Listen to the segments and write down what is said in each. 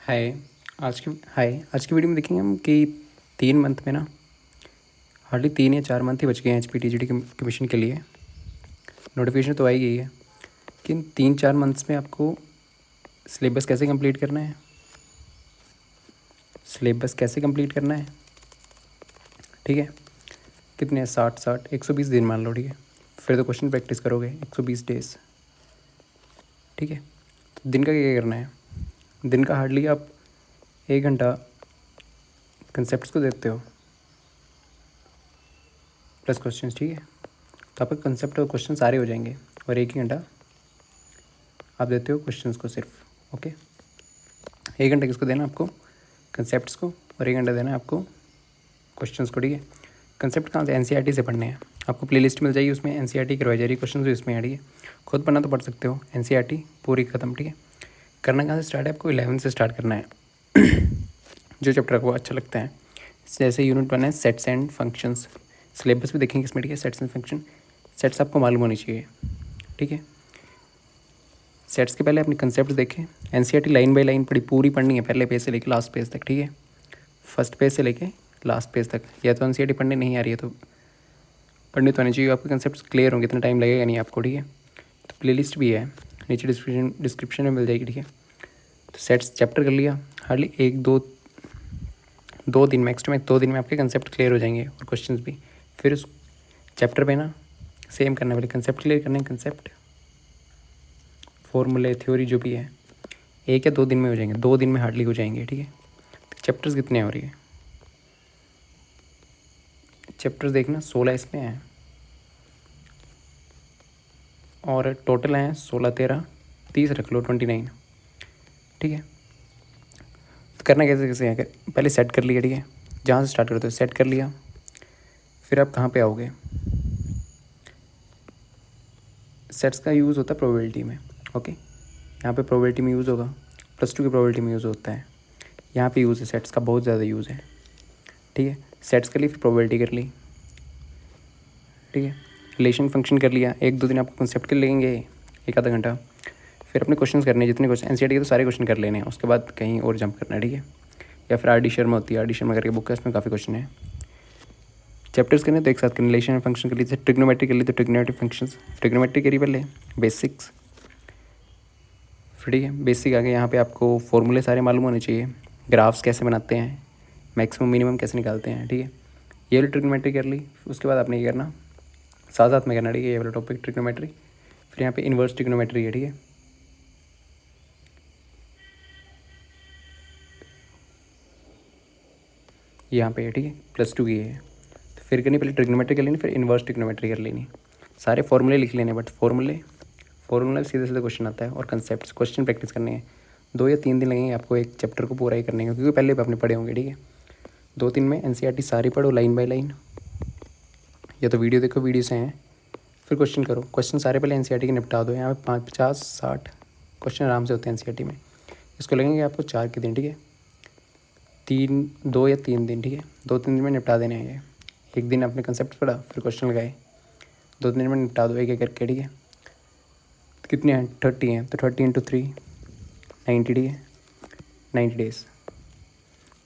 हाय आज की वीडियो में देखेंगे हम कि 3 मंथ में ना हार्डली 3 या 4 मंथ ही बच गए हैं HPTGT कमीशन के लिए। नोटिफिकेशन तो आई गई है कि इन 3-4 मंथ्स में आपको सिलेबस कैसे कंप्लीट करना है ठीक है। कितने हैं 60 120 दिन मान लो, ठीक है। फिर तो क्वेश्चन प्रैक्टिस करोगे 120 डेज, ठीक है। तो दिन का क्या करना है, दिन का हार्डली आप 1 घंटा कंसेप्ट्स को देते हो प्लस क्वेश्चंस, ठीक है। तो आपका कंसेप्ट और क्वेश्चन सारे हो जाएंगे और 1 ही घंटा आप देते हो क्वेश्चंस को सिर्फ, ओके। 1 घंटा किसको देना आपको, कंसेप्ट्स को, और 1 घंटा देना है आपको क्वेश्चंस को, ठीक है। कंसेप्ट कहाँ से, NCERT से पढ़ने हैं आपको। प्लेलिस्ट मिल जाएगी, उसमें NCERT करवाई जा रही है, क्वेश्चन भी इसमें है, ठीक है। खुद पढ़ना तो पढ़ सकते हो, NCERT पूरी ख़त्म, ठीक है। करना कहाँ से स्टार्ट है, आपको 11 से स्टार्ट करना है जो चैप्टर आपको अच्छा लगता है। जैसे यूनिट 1 है सेट्स एंड फंक्शंस, सिलेबस भी देखेंगे इसमें, ठीक है। सेट्स एंड फंक्शन, सेट्स आपको मालूम होनी चाहिए, ठीक है। सेट्स के पहले अपने कंसेप्ट देखें। NCERT लाइन बाय लाइन पूरी पढ़नी है, पहले पेज से लेकर लास्ट पेज तक, ठीक है। फर्स्ट पेज से लेके लास्ट पेज तक। या तो NCERT पढ़ने नहीं आ रही है तो पढ़नी तो आनी चाहिए, आपके कंसेप्ट क्लियर होंगे, इतना टाइम लगेगा नहीं आपको, ठीक है। तो प्लेलिस्ट भी है नीचे डिस्क्रिप्शन में मिल जाएगी, ठीक है। तो सेट्स चैप्टर कर लिया, हार्डली 1-2 दिन, मैक्स टू मैक्स 2 दिन में आपके कंसेप्ट क्लियर हो जाएंगे और क्वेश्चंस भी। फिर उस चैप्टर पे ना सेम करने वाले कंसेप्ट क्लियर करने, कंसेप्ट फॉर्मूले थ्योरी जो भी है 1 या 2 दिन में हो जाएंगे, 2 दिन में हार्डली हो जाएंगे, ठीक है। चैप्टर्स कितने हो रही है, चैप्टर्स देखना 16 इसमें हैं और टोटल हैं 16, 13, 30 रख लो, 29, ठीक है। तो करना कैसे कैसे है, पहले सेट कर लिया, ठीक है। जहाँ से स्टार्ट करते हो सेट कर लिया, फिर आप कहाँ पे आओगे, सेट्स का यूज़ होता है प्रोबेबिलिटी में, ओके। यहाँ पे प्रोबेबिलिटी में यूज़ होगा, +2 की प्रोबेबिलिटी में यूज़ होता है। यहाँ पे यूज़ है सेट्स का, बहुत ज़्यादा यूज़ है, ठीक है। सेट्स कर ली, फिर प्रोबेबिलिटी कर ली, ठीक है। रिलेशन फंक्शन कर लिया, 1-2 दिन आपको कंसेप्ट के लगेंगे, 1 आधा घंटा। फिर अपने क्वेश्चन करने, जितने क्वेश्चन NCERT के तो सारे क्वेश्चन कर लेने हैं, उसके बाद कहीं और जंप करना है, ठीक है। या फिर RD शर्मा होती है, RD शर्मा करके बुक है, उसमें काफ़ी क्वेश्चन है। चैप्टर्स करने तो एक साथ करने, रिलेशन फंक्शन कर ली, जैसे ट्रिग्नोमेट्री कर ली तो ट्रिग्नोमेट्री फंक्शंस, ट्रिग्नोमेट्री करी पहले बेसिक्स, ठीक है। बेसिक आगे यहाँ पे आपको फॉर्मूले सारे मालूम होने चाहिए, ग्राफ्स कैसे बनाते हैं, मैक्सिमम मिनिमम कैसे निकालते हैं, ठीक है। ये वाली ट्रिग्नोमेट्री कर ली, उसके बाद आपने ये करना साथ साथ में करना, ठीक है। ये वाला टॉपिक ट्रिग्नोमेट्री, फिर यहाँ पे इन्वर्स ट्रिग्नोमेट्री है, ठीक है। यहाँ पे है, ठीक है, +2 की है। तो फिर करनी, पहले ट्रिग्नोमेट्री कर लेनी, फिर इन्वर्स ट्रिग्नोमेट्री कर लेनी, सारे फॉर्मूले लिख लेने, बट फॉर्मूला सीधे सीधे क्वेश्चन आता है, और कंसेप्ट क्वेश्चन प्रैक्टिस करने हैं। 2 या 3 दिन लगेंगे आपको एक चैप्टर को पूरा ही करने का, क्योंकि पहले भी आपने पढ़े होंगे, ठीक है। 2 दिन में NCERT सारी पढ़ो लाइन बाय लाइन, या तो वीडियो देखो, वीडियो से हैं, फिर क्वेश्चन करो, क्वेश्चन सारे पहले NCERT के निपटा दो। यहाँ पे 50-60 क्वेश्चन आराम से होते हैं NCERT में। इसको लगेंगे आपको 4 के दिन, ठीक है। 2 या 3 दिन, ठीक है। 2-3 दिन में निपटा देने हैं ये। एक दिन आपने कंसेप्ट पढ़ा, फिर क्वेश्चन लगाए, 2 दिन में निपटा दो एक एक करके, ठीक है। तो कितने हैं, 30 हैं, तो 30 × 3 90, ठीक है, 90 डेज।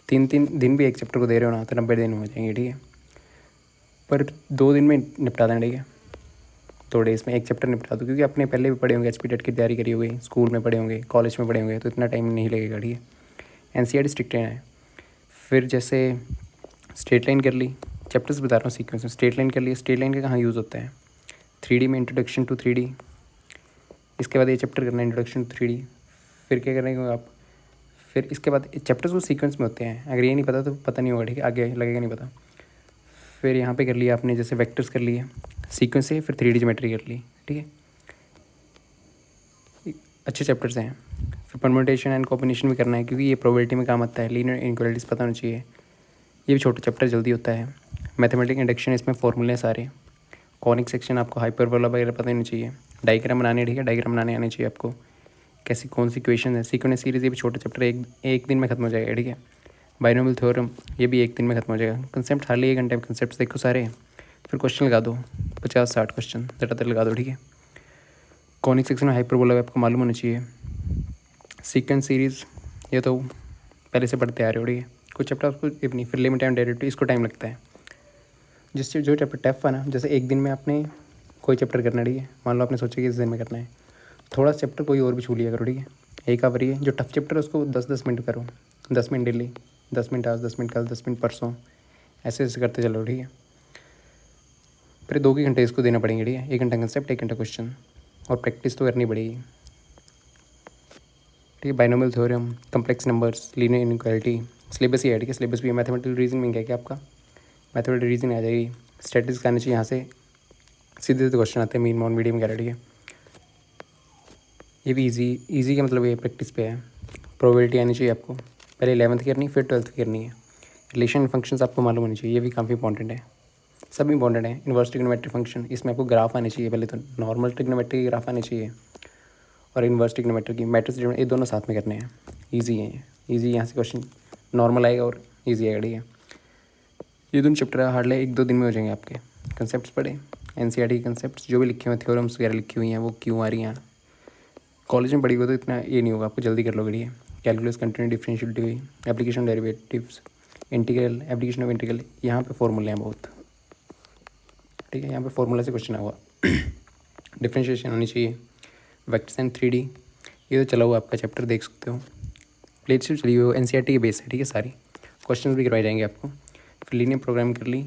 3 दिन भी एक चैप्टर को दे रहे हो ना, तो 90 दिन हो जाएंगे, ठीक है। पर 2 दिन में निपटा देना, ठीक है। 2 डेज़ में एक चैप्टर निपटा दो, क्योंकि आपने पहले भी पढ़े होंगे, HPTET की तैयारी करी होगी, स्कूल में पढ़े होंगे, कॉलेज में पढ़े होंगे, तो इतना टाइम नहीं लगेगा, ठीक है। NCERT स्ट्रिक्ट है। फिर जैसे स्ट्रेट लाइन कर ली, चैप्टर्स बता रहा हूँ सीक्वेंस में। स्ट्रेट लाइन कर ली, स्ट्रेट लाइन का कहाँ यूज़ होता है, 3D में इंट्रोडक्शन टू 3D। इसके बाद ये चैप्टर करना है इंट्रोडक्शन टू 3D। फिर क्या करेंगे आप, फिर इसके बाद चैप्टर्स वो सीक्वेंस में होते हैं, अगर ये नहीं पता तो पता नहीं होगा, ठीक है, आगे लगेगा नहीं पता। फिर यहाँ पे कर लिया आपने, जैसे वेक्टर्स कर लिए सीक्वेंस से, फिर 3D ज्योमेट्री कर ली, ठीक है। अच्छे चैप्टर्स हैं। फिर परम्यूटेशन एंड कॉम्बिनेशन भी करना है, क्योंकि ये प्रोबेबिलिटी में काम आता है। लीनियर इनइक्वालिटीज़ पता होना चाहिए, ये भी छोटा चैप्टर जल्दी होता है। मैथमेटिक इंडक्शन, इसमें फॉर्मूले सारे। कॉनिक सेक्शन आपको हाइपरबोला वगैरह पता होना चाहिए। डायग्राम बनाने, ठीक है, डायग्राम बनाने आने चाहिए आपको, कैसी कौन सी इक्वेशन है। सीक्वेंस सीरीज, ये भी छोटा चैप्टर एक दिन में खत्म हो जाएगा, ठीक है। बाइनोमियल थ्योरम, ये भी 1 दिन में खत्म हो जाएगा। कंसेप्ट हार्डली 1 घंटे में कंसेप्ट देखो सारे, फिर क्वेश्चन लगा दो, 50-60 क्वेश्चन धड़ाधड़ लगा दो, ठीक है। कॉनिक सेक्शन में हाइपरबोला आपको मालूम होना चाहिए। सीक्वेंस सीरीज़, ये तो पहले से पढ़ते आ रहे हो, ठीक है। कुछ चैप्टर आपको इतनी, फिर लिमिट एंड डेरिवेटिव, इसको टाइम लगता है। जिससे जो चैप्टर टफ है ना, जैसे एक दिन में आपने कोई चैप्टर करना, ठीक है, मान लो आपने सोचा कि इस दिन में करना है, थोड़ा चैप्टर कोई और भी छू लिया करो, ठीक है। एक आवर है जो टफ चैप्टर है उसको 10-10 मिनट करो, 10 मिनट डेली, 10 मिनट आज, 10 मिनट कल, 10 मिनट परसों, ऐसे ऐसे करते चलो, ठीक है। फिर 2 घंटे इसको देना पड़ेंगे, ठीक है। 1 घंटा कंसेप्ट, 1 घंटा क्वेश्चन, और प्रैक्टिस तो करनी पड़ेगी, ठीक है। Binomial theorem, complex numbers, linear inequality, syllabus ही है, ठीक है। सिलेबस भी है। मैथमेटिकल रीजनिंग क्या आपका, मैथमेटिकल रीजनिंग आ जाएगी। स्टैटिस्टिक्स आनी चाहिए, यहाँ से सीधे सीधे क्वेश्चन आते हैं, मीन मॉड मीडियम वगैरह, ठीक है। ये भी इजी का मतलब ये प्रैक्टिस पे है। प्रोबेबिलिटी आनी चाहिए आपको, पहले 11th की करनी है, फिर 12th की करनी है। रिलेशन फंक्शंस आपको मालूम होनी चाहिए, ये भी काफ़ी इंपॉर्टेंट है, सब इंपॉर्टेंट है। इन्वर्स ट्रिग्नोमेट्री फंक्शन, इसमें आपको ग्राफ आने चाहिए, पहले तो नॉर्मल ट्रिग्नोमेट्री की ग्राफ आनी चाहिए और इन्वर्स ट्रिग्नोमेट्री की, मैट्रिक्स, ये दोनों साथ में करने हैं। ईजी है, ईजी यहाँ से क्वेश्चन नॉर्मल आएगा और ईजी आएगा, ठीक है। ये दोनों चैप्टर हार्डली 1-2 दिन में हो जाएंगे आपके। कंसेप्ट पढ़े, एनसीईआरटी कंसेप्ट्स जो भी लिखे हुए हैं, थ्योरम्स वगैरह लिखी हुई हैं, वो क्यों आ रही हैं। कॉलेज में पढ़ी हुई तो इतना ये नहीं होगा, आपको जल्दी कर लोगे, ठीक है। Calculus, continuity, differentiability, application derivatives, integral, application of integral, यहाँ पे फॉर्मूले हैं बहुत, ठीक है। यहाँ पे फॉर्मूला से क्वेश्चन होगा। डिफरेंशिएशन होनी चाहिए, वेक्टर्स एंड 3D, ये तो चला हुआ आपका चैप्टर, देख सकते हो। प्लेलिस्ट चली हुई एनसीईआरटी के बेस है, ठीक है। सारी क्वेश्चन भी करवाए जाएंगे आपको। फिर लीनियर प्रोग्राम कर ली,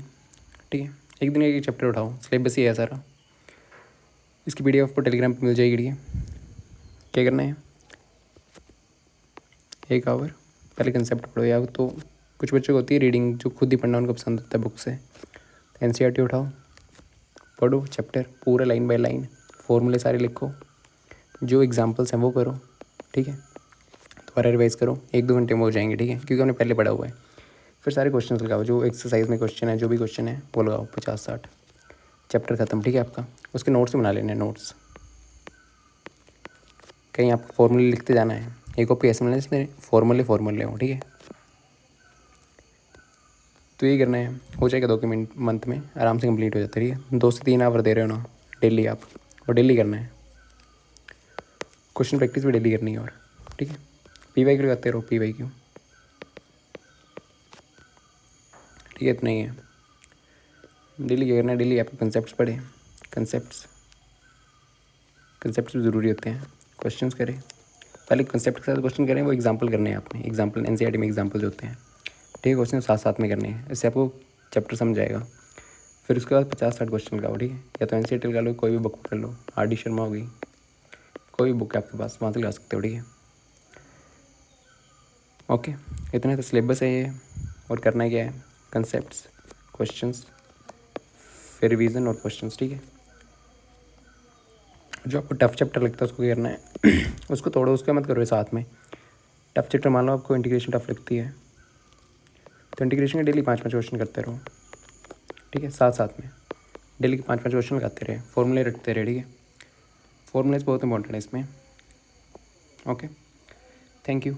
ठीक है। एक दिन एक चैप्टर उठाओ, सिलेबस ही है सारा। इसकी PDF आपको टेलीग्राम पर मिल जाएगी, ठीक है। क्या करना है, 1 आवर पहले कंसेप्ट पढ़ो, या तो कुछ बच्चों को होती है रीडिंग जो खुद ही पढ़ना उनको पसंद होता है बुक से, तो एनसीईआरटी उठाओ, पढ़ो चैप्टर पूरा लाइन बाय लाइन, फॉर्मूले सारे लिखो, जो एग्जांपल्स हैं वो करो, ठीक है। दोबारा रिवाइज करो, 1-2 घंटे में हो जाएंगे, ठीक है, क्योंकि हमने पहले पढ़ा हुआ है। फिर सारे क्वेश्चन लगाओ, जो एक्सरसाइज में क्वेश्चन है, जो भी क्वेश्चन है वो लगाओ, 50-60, चैप्टर ख़त्म, ठीक है। आपका उसके नोट्स बना लेने, नोट्स कहीं आपको फॉर्मूले लिखते जाना है, एक कॉपी ऐसे मिलना इसमें फॉर्मूले हो, ठीक है। तो ये करना है, हो जाएगा 2 मंथ में आराम से कंप्लीट हो जाता है, ठीक है। 2 से 3 आवर दे रहे हो ना डेली आप, और डेली करना है। क्वेश्चन प्रैक्टिस भी डेली करनी है, और ठीक है। PYQ करते रहो, PYQ, ठीक है। इतना ही है, डेली क्या करना है, डेली आपको कंसेप्ट पढ़े, कंसेप्ट्स भी ज़रूरी होते हैं। क्वेश्चंस करें, पहले कंसेप्ट के साथ क्वेश्चन करें, वो एग्जांपल करने हैं आपने, एग्जांपल एनसीईआरटी में एग्जांपल होते हैं, ठीक है। क्वेश्चन साथ साथ में करने हैं, इससे आपको चैप्टर समझ आएगा। फिर उसके बाद 50-60 क्वेश्चन लगाओ, ठीक है। या तो एनसीईआरटी लगा लो, कोई भी बुक पढ़ लो, RD शर्मा होगी, कोई भी बुक है आपके पास, वहाँ से लगा सकते हो, ठीक है। ओके, इतना तो सिलेबस है ये, और करना क्या है, कंसेप्ट्स, क्वेश्चंस, फिर रिवीजन और क्वेश्चंस, ठीक है। जो आपको टफ चैप्टर लगता है उसको क्या करना है, उसको तोड़ो, उसके मत करो साथ में। टफ चैप्टर मान लो आपको इंटीग्रेशन टफ लगती है, तो इंटीग्रेशन के डेली 5-5 क्वेश्चन करते रहो, ठीक है। साथ साथ में डेली के 5-5 क्वेश्चन लगाते रहे, फॉर्मूले रटते रहे, ठीक है। फॉर्मूलेस बहुत इंपॉर्टेंट है इसमें। Okay, thank you.